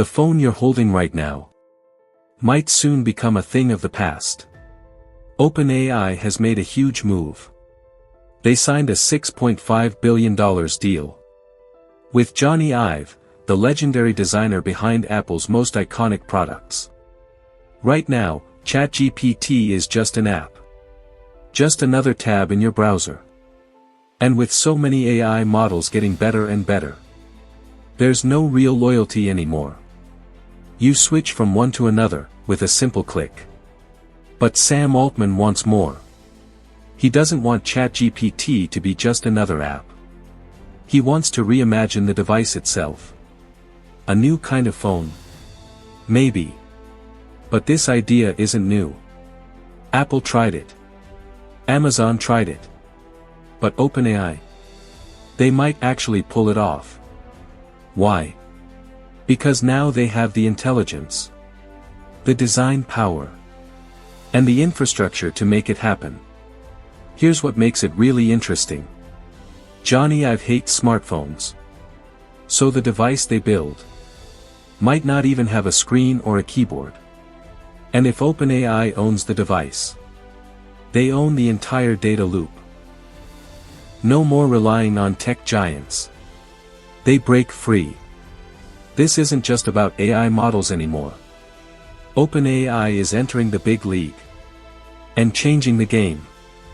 The phone you're holding right now might soon become a thing of the past. OpenAI has made a huge move. They signed a $6.5 billion deal with Johnny Ive, the legendary designer behind Apple's most iconic products. Right now, ChatGPT is just an app. Just another tab in your browser. And with so many AI models getting better and better, there's no real loyalty anymore. You switch from one to another, with a simple click. But Sam Altman wants more. He doesn't want ChatGPT to be just another app. He wants to reimagine the device itself. A new kind of phone. Maybe. But this idea isn't new. Apple tried it. Amazon tried it. But OpenAI? They might actually pull it off. Why? Because now they have the intelligence, the design power, and the infrastructure to make it happen. Here's what makes it really interesting. Johnny Ive hates smartphones. So the device they build might not even have a screen or a keyboard. And if OpenAI owns the device, they own the entire data loop. No more relying on tech giants. They break free. This isn't just about AI models anymore. OpenAI is entering the big league and changing the game.